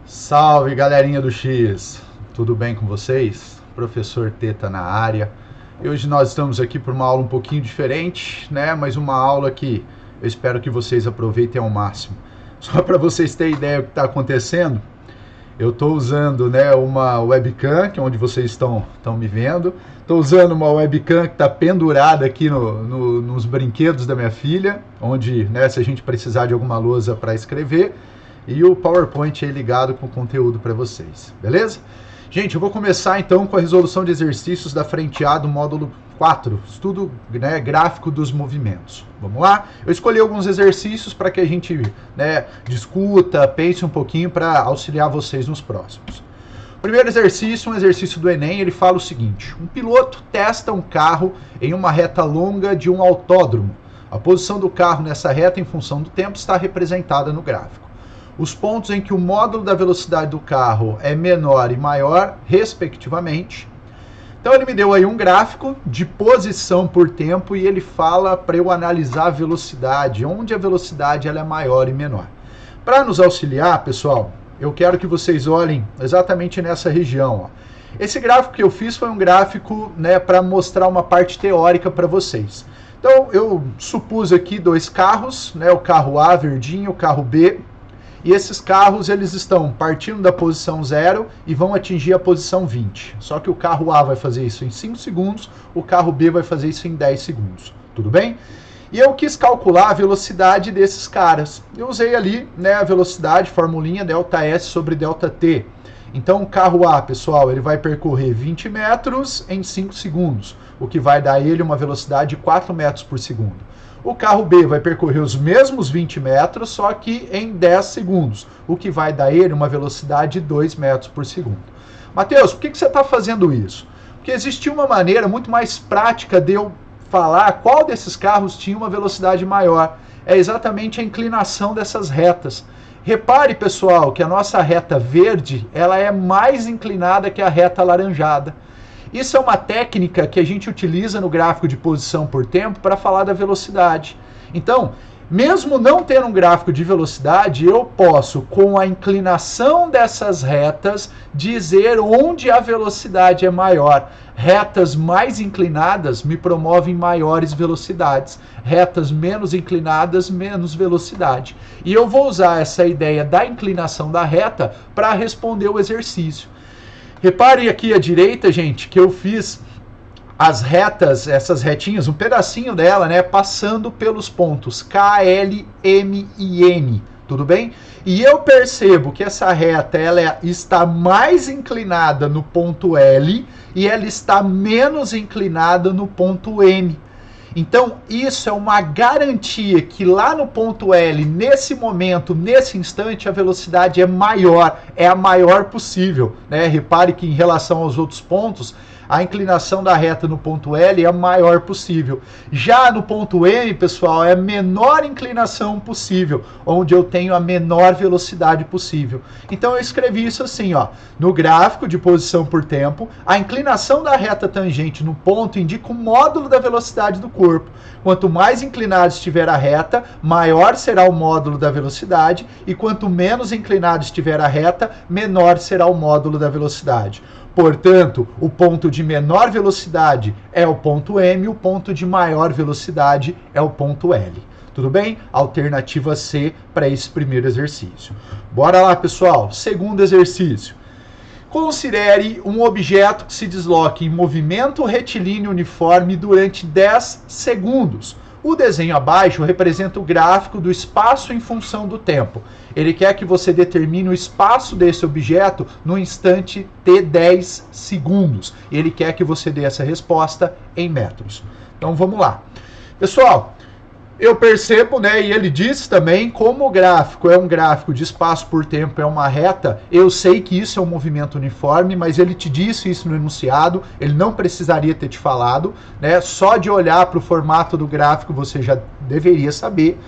Salve, galerinha do X! Tudo bem com vocês? Professor Teta na área. E hoje nós estamos aqui por uma aula um pouquinho diferente, né? Mas uma aula que eu espero que vocês aproveitem ao máximo. Só para vocês terem ideia do que está acontecendo, eu estou usando, né, uma webcam, que é onde vocês estão me vendo. Estou usando uma webcam que está pendurada aqui nos brinquedos da minha filha, onde, né, se a gente precisar de alguma lousa para escrever, e o PowerPoint aí ligado com conteúdo para vocês, beleza? Gente, eu vou começar então com a resolução de exercícios da frente A do módulo 4, estudo, né, gráfico dos movimentos. Vamos lá? Eu escolhi alguns exercícios para que a gente, né, discuta, pense um pouquinho para auxiliar vocês nos próximos. O primeiro exercício, um exercício do Enem, ele fala o seguinte: um piloto testa um carro em uma reta longa de um autódromo. A posição do carro nessa reta em função do tempo está representada no gráfico. Os pontos em que o módulo da velocidade do carro é menor e maior, respectivamente. Então ele me deu aí um gráfico de posição por tempo e ele fala para eu analisar a velocidade, onde a velocidade ela é maior e menor. Para nos auxiliar, pessoal, eu quero que vocês olhem exatamente nessa região. Ó. Esse gráfico que eu fiz foi um gráfico, né, para mostrar uma parte teórica para vocês. Então eu supus aqui dois carros, né, o carro A verdinho, o carro B. E esses carros, eles estão partindo da posição 0 e vão atingir a posição 20. Só que o carro A vai fazer isso em 5 segundos, o carro B vai fazer isso em 10 segundos. Tudo bem? E eu quis calcular a velocidade desses caras. Eu usei ali, né, a velocidade, formulinha ΔS sobre ΔT. Então o carro A, pessoal, ele vai percorrer 20 metros em 5 segundos, o que vai dar a ele uma velocidade de 4 metros por segundo. O carro B vai percorrer os mesmos 20 metros, só que em 10 segundos, o que vai dar a ele uma velocidade de 2 metros por segundo. Matheus, por que você está fazendo isso? Porque existia uma maneira muito mais prática de eu falar qual desses carros tinha uma velocidade maior. É exatamente a inclinação dessas retas. Repare, pessoal, que a nossa reta verde ela é mais inclinada que a reta alaranjada. Isso é uma técnica que a gente utiliza no gráfico de posição por tempo para falar da velocidade. Então, mesmo não tendo um gráfico de velocidade, eu posso, com a inclinação dessas retas, dizer onde a velocidade é maior. Retas mais inclinadas me promovem maiores velocidades. Retas menos inclinadas, menos velocidade. E eu vou usar essa ideia da inclinação da reta para responder o exercício. Reparem aqui à direita, gente, que eu fiz as retas, essas retinhas, um pedacinho dela, né, passando pelos pontos K, L, M e N, tudo bem? E eu percebo que essa reta ela está mais inclinada no ponto L e ela está menos inclinada no ponto M. Então, isso é uma garantia que lá no ponto L, nesse momento, nesse instante, a velocidade é maior, é a maior possível, né? Repare que em relação aos outros pontos, a inclinação da reta no ponto L é a maior possível. Já no ponto M, pessoal, é a menor inclinação possível, onde eu tenho a menor velocidade possível. Então eu escrevi isso assim, ó, no gráfico de posição por tempo, a inclinação da reta tangente no ponto indica o módulo da velocidade do corpo. Quanto mais inclinada estiver a reta, maior será o módulo da velocidade, e quanto menos inclinada estiver a reta, menor será o módulo da velocidade. Portanto, o ponto de menor velocidade é o ponto M, o ponto de maior velocidade é o ponto L. Tudo bem? Alternativa C para esse primeiro exercício. Bora lá, pessoal. Segundo exercício. Considere um objeto que se desloque em movimento retilíneo uniforme durante 10 segundos. O desenho abaixo representa o gráfico do espaço em função do tempo. Ele quer que você determine o espaço desse objeto no instante T10 segundos. Ele quer que você dê essa resposta em metros. Então vamos lá. Pessoal, eu percebo, né, e ele diz também, como o gráfico é um gráfico de espaço por tempo, é uma reta, eu sei que isso é um movimento uniforme, mas ele te disse isso no enunciado, ele não precisaria ter te falado, né, só de olhar para o formato do gráfico você já deveria saber.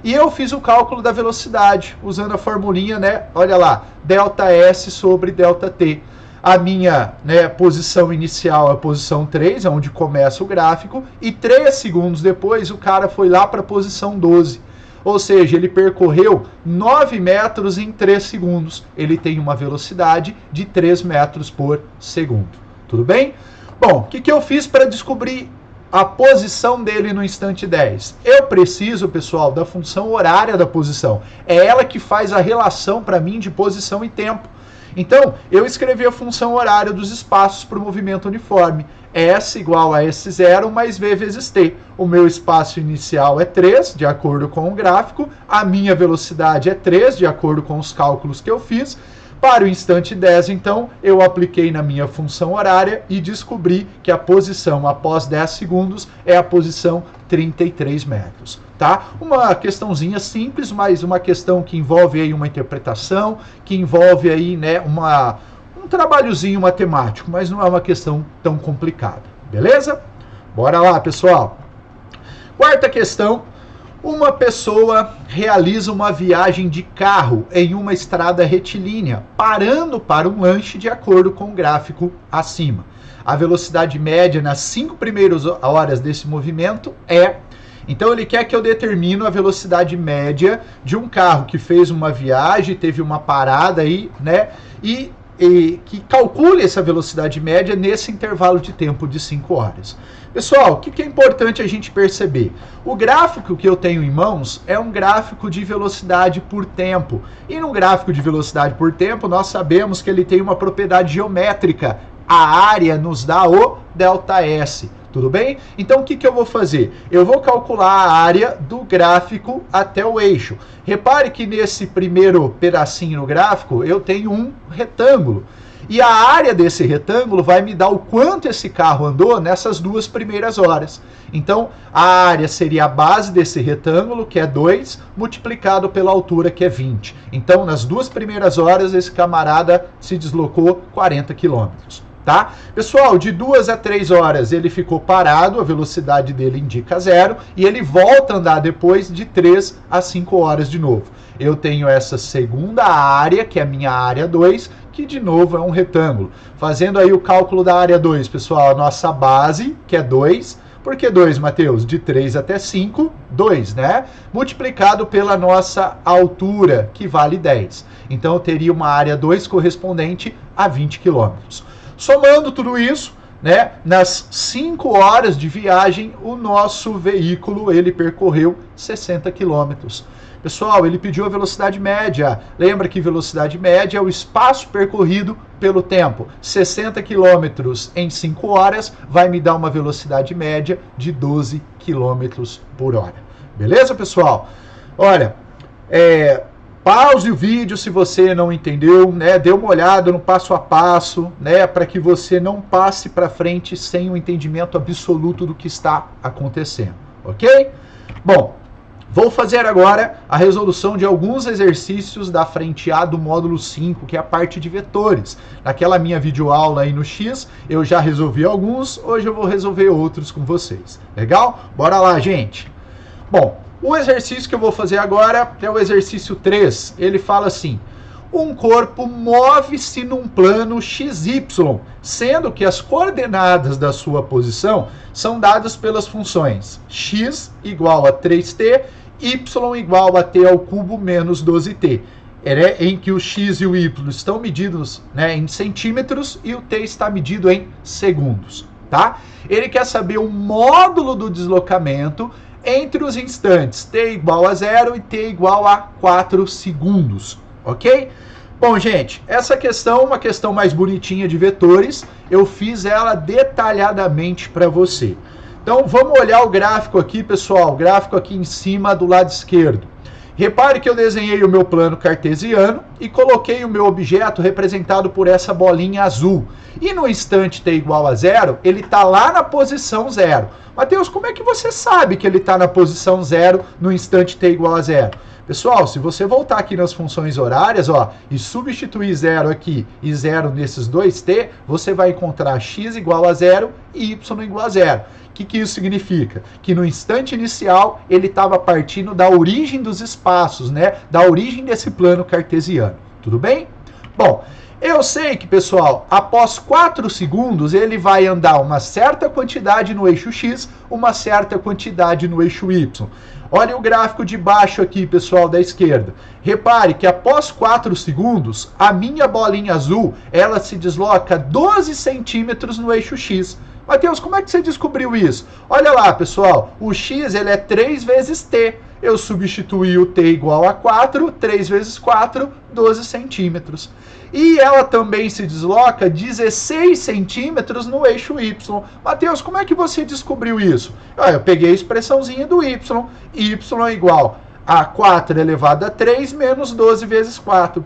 E eu fiz o cálculo da velocidade, usando a formulinha, né, olha lá, ΔS sobre ΔT. A minha, né, posição inicial é a posição 3, é onde começa o gráfico, e 3 segundos depois o cara foi lá para a posição 12. ou seja, ele percorreu 9 metros em 3 segundos. Ele tem uma velocidade de 3 metros por segundo. Tudo bem? Bom, o que eu fiz para descobrir a posição dele no instante 10? Eu preciso, pessoal, da função horária da posição. É ela que faz a relação para mim de posição e tempo. Então, eu escrevi a função horária dos espaços para o movimento uniforme. S igual a S0 mais V vezes T. O meu espaço inicial é 3, de acordo com o gráfico. A minha velocidade é 3, de acordo com os cálculos que eu fiz. Para o instante 10, então, eu apliquei na minha função horária e descobri que a posição após 10 segundos é a posição 33 metros. Tá? Uma questãozinha simples, mas uma questão que envolve aí uma interpretação, que envolve aí, né, um trabalhozinho matemático, mas não é uma questão tão complicada. Beleza? Bora lá, pessoal. Quarta questão. Uma pessoa realiza uma viagem de carro em uma estrada retilínea, parando para um lanche de acordo com o gráfico acima. A velocidade média nas 5 primeiras horas desse movimento é... Então ele quer que eu determine a velocidade média de um carro que fez uma viagem, teve uma parada aí, né? E que calcule essa velocidade média nesse intervalo de tempo de 5 horas. Pessoal, o que é importante a gente perceber? O gráfico que eu tenho em mãos é um gráfico de velocidade por tempo. E no gráfico de velocidade por tempo, nós sabemos que ele tem uma propriedade geométrica. A área nos dá o ΔS. Tudo bem? Então, o que eu vou fazer? Eu vou calcular a área do gráfico até o eixo. Repare que nesse primeiro pedacinho no gráfico, eu tenho um retângulo. E a área desse retângulo vai me dar o quanto esse carro andou nessas 2 primeiras horas. Então, a área seria a base desse retângulo, que é 2, multiplicado pela altura, que é 20. Então, nas 2 primeiras horas, esse camarada se deslocou 40 quilômetros. Tá? Pessoal, de 2 a 3 horas ele ficou parado, a velocidade dele indica 0, e ele volta a andar depois de 3 a 5 horas de novo. Eu tenho essa segunda área, que é a minha área 2, que de novo é um retângulo. Fazendo aí o cálculo da área 2, pessoal, a nossa base, que é 2, por que 2, Matheus? De 3 até 5, 2, né? Multiplicado pela nossa altura, que vale 10. Então eu teria uma área 2 correspondente a 20 quilômetros. Somando tudo isso, né, nas 5 horas de viagem, o nosso veículo ele percorreu 60 quilômetros. Pessoal, ele pediu a velocidade média. Lembra que velocidade média é o espaço percorrido pelo tempo. 60 quilômetros em 5 horas vai me dar uma velocidade média de 12 quilômetros por hora. Beleza, pessoal? Olha, pause o vídeo se você não entendeu, né? Dê uma olhada no passo a passo, né? Para que você não passe para frente sem o entendimento absoluto do que está acontecendo, ok? Bom, vou fazer agora a resolução de alguns exercícios da frente A do módulo 5, que é a parte de vetores. Naquela minha videoaula aí no X, eu já resolvi alguns, hoje eu vou resolver outros com vocês. Legal? Bora lá, gente! Bom, o exercício que eu vou fazer agora é o exercício 3. Ele fala assim: um corpo move-se num plano XY, sendo que as coordenadas da sua posição são dadas pelas funções x igual a 3t, y igual a t ao cubo menos 12t, em que o x e o y estão medidos, né, em centímetros e o t está medido em segundos. Tá? Ele quer saber o módulo do deslocamento entre os instantes t igual a 0 e t igual a 4 segundos, ok? Bom, gente, essa questão é uma questão mais bonitinha de vetores, eu fiz ela detalhadamente para você. Então, vamos olhar o gráfico aqui, pessoal, o gráfico aqui em cima do lado esquerdo. Repare que eu desenhei o meu plano cartesiano e coloquei o meu objeto representado por essa bolinha azul. E no instante t igual a 0, ele está lá na posição 0. Matheus, como é que você sabe que ele está na posição 0 no instante t igual a 0? Pessoal, se você voltar aqui nas funções horárias, ó, e substituir 0 aqui e 0 nesses dois t, você vai encontrar x igual a 0 e y igual a 0. O que isso significa? Que no instante inicial ele estava partindo da origem dos espaços, né? Da origem desse plano cartesiano. Tudo bem? Bom, Eu sei que, pessoal, após 4 segundos, ele vai andar uma certa quantidade no eixo X, uma certa quantidade no eixo Y. Olha o gráfico de baixo aqui, pessoal, da esquerda. Repare que após 4 segundos, a minha bolinha azul, ela se desloca 12 centímetros no eixo X. Matheus, como é que você descobriu isso? Olha lá, pessoal, o X ele é 3 vezes T. Eu substituí o T igual a 4, 3 vezes 4, 12 centímetros. E ela também se desloca 16 centímetros no eixo Y. Matheus, como é que você descobriu isso? Eu peguei a expressãozinha do Y. Y é igual a 4 elevado a 3 menos 12 vezes 4.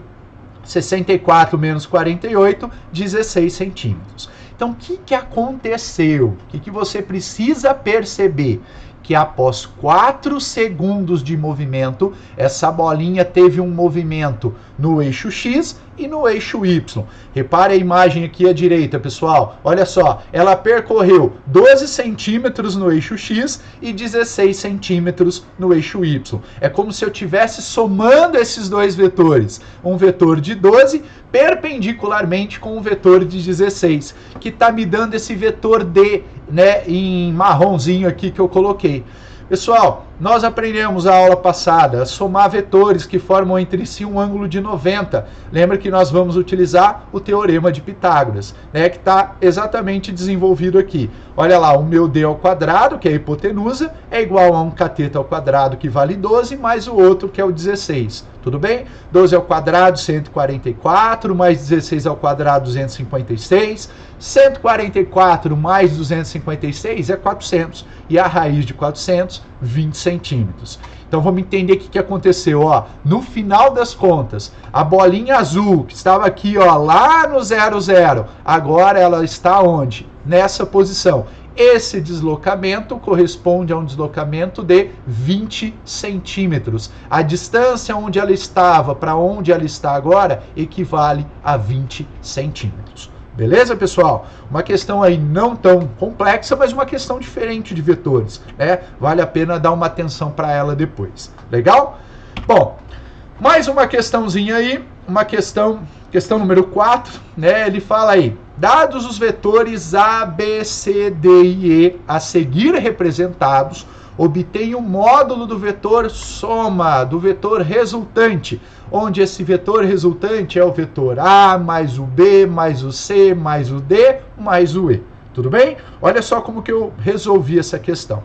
64 menos 48, 16 centímetros. Então, o que aconteceu? O que você precisa perceber? Que após 4 segundos de movimento, essa bolinha teve um movimento no eixo X e no eixo Y. Repare a imagem aqui à direita, pessoal. Olha só, ela percorreu 12 centímetros no eixo X e 16 centímetros no eixo Y. É como se eu estivesse somando esses dois vetores. Um vetor de 12 perpendicularmente com um vetor de 16, que está me dando esse vetor D, né, em marronzinho aqui que eu coloquei. Pessoal, nós aprendemos a aula passada a somar vetores que formam entre si um ângulo de 90. Lembra que nós vamos utilizar o teorema de Pitágoras, né, que está exatamente desenvolvido aqui. Olha lá, o meu D ao quadrado, que é a hipotenusa, é igual a um cateto ao quadrado, que vale 12, mais o outro, que é o 16. Tudo bem? 12 ao quadrado, 144, mais 16 ao quadrado, 256. 144 mais 256 é 400. E a raiz de 400, 20 centímetros. Então vamos entender o que aconteceu. Ó, no final das contas, a bolinha azul, que estava aqui ó, lá no 00, agora ela está onde? Nessa posição. Esse deslocamento corresponde a um deslocamento de 20 centímetros. A distância onde ela estava para onde ela está agora equivale a 20 centímetros. Beleza, pessoal? Uma questão aí não tão complexa, mas uma questão diferente de vetores, né? Vale a pena dar uma atenção para ela depois. Legal? Bom, mais uma questãozinha aí, uma questão número 4, né? Ele fala aí, dados os vetores A, B, C, D e E a seguir representados, obtém o módulo do vetor soma, do vetor resultante, onde esse vetor resultante é o vetor A, mais o B, mais o C, mais o D, mais o E. Tudo bem? Olha só como que eu resolvi essa questão.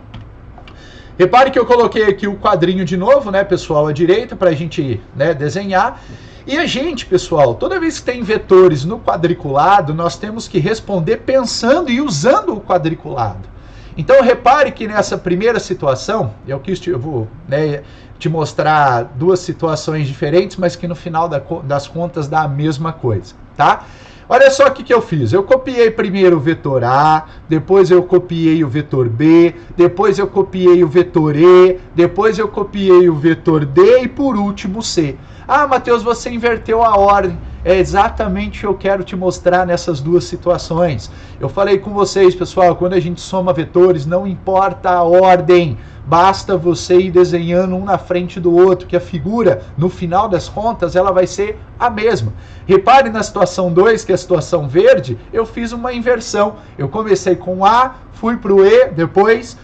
Repare que eu coloquei aqui o quadrinho de novo, né, pessoal, à direita, para a gente, né, desenhar. E a gente, pessoal, toda vez que tem vetores no quadriculado, nós temos que responder pensando e usando o quadriculado. Então, repare que nessa primeira situação, eu vou, né, te mostrar duas situações diferentes, mas que no final das contas dá a mesma coisa, tá? Olha só o que eu fiz. Eu copiei primeiro o vetor A, depois eu copiei o vetor B, depois eu copiei o vetor E, depois eu copiei o vetor D e por último o C. Ah, Matheus, você inverteu a ordem. É exatamente o que eu quero te mostrar nessas duas situações. Eu falei com vocês, pessoal, quando a gente soma vetores, não importa a ordem. Basta você ir desenhando um na frente do outro, que a figura, no final das contas, ela vai ser a mesma. Repare na situação 2, que é a situação verde, eu fiz uma inversão. Eu comecei com A, fui para o E, depois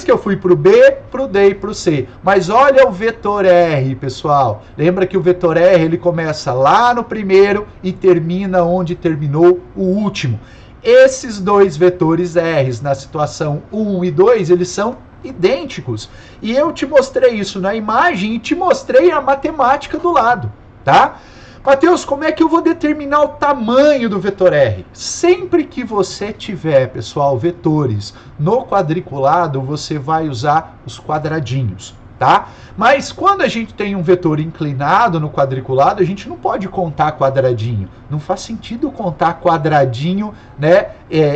que eu fui para o B, para o D e para o C. Mas olha o vetor R, pessoal. Lembra que o vetor R ele começa lá no primeiro e termina onde terminou o último. Esses dois vetores R, na situação 1 e 2, eles são idênticos. E eu te mostrei isso na imagem e te mostrei a matemática do lado, tá? Matheus, como é que eu vou determinar o tamanho do vetor R? Sempre que você tiver, pessoal, vetores no quadriculado, você vai usar os quadradinhos, tá? Mas quando a gente tem um vetor inclinado no quadriculado, a gente não pode contar quadradinho. Não faz sentido contar quadradinho, né,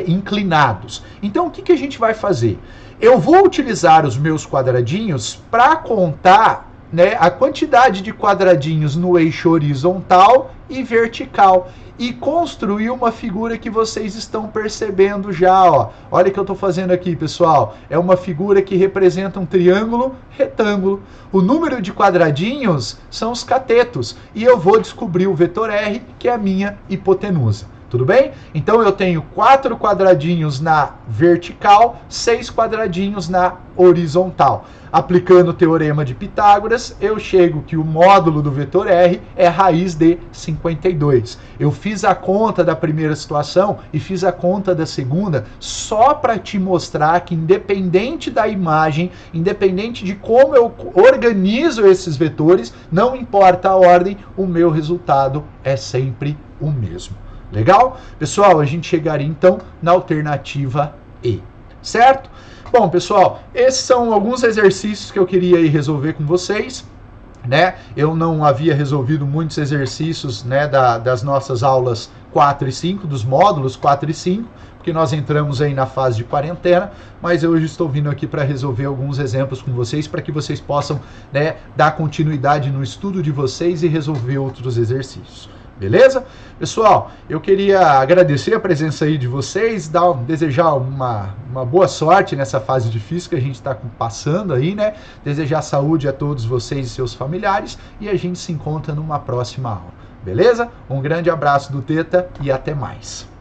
inclinados. Então, o que a gente vai fazer? Eu vou utilizar os meus quadradinhos para contar né, a quantidade de quadradinhos no eixo horizontal e vertical e construir uma figura que vocês estão percebendo já, ó. Olha o que eu estou fazendo aqui, pessoal. É uma figura que representa um triângulo retângulo. O número de quadradinhos são os catetos e eu vou descobrir o vetor R, que é a minha hipotenusa. Tudo bem? Então eu tenho 4 quadradinhos na vertical, 6 quadradinhos na horizontal. Aplicando o teorema de Pitágoras, eu chego que o módulo do vetor R é raiz de 52. Eu fiz a conta da primeira situação e fiz a conta da segunda só para te mostrar que, independente da imagem, independente de como eu organizo esses vetores, não importa a ordem, o meu resultado é sempre o mesmo. Legal? Pessoal, a gente chegaria então na alternativa E, certo? Bom, pessoal, esses são alguns exercícios que eu queria aí resolver com vocês, né? Eu não havia resolvido muitos exercícios, né, das nossas aulas 4 e 5, dos módulos 4 e 5, porque nós entramos aí na fase de quarentena, mas eu hoje estou vindo aqui para resolver alguns exemplos com vocês, para que vocês possam, né, dar continuidade no estudo de vocês e resolver outros exercícios. Beleza? Pessoal, eu queria agradecer a presença aí de vocês, desejar uma boa sorte nessa fase difícil que a gente está passando aí, né? Desejar saúde a todos vocês e seus familiares e a gente se encontra numa próxima aula. Beleza? Um grande abraço do Teta e até mais.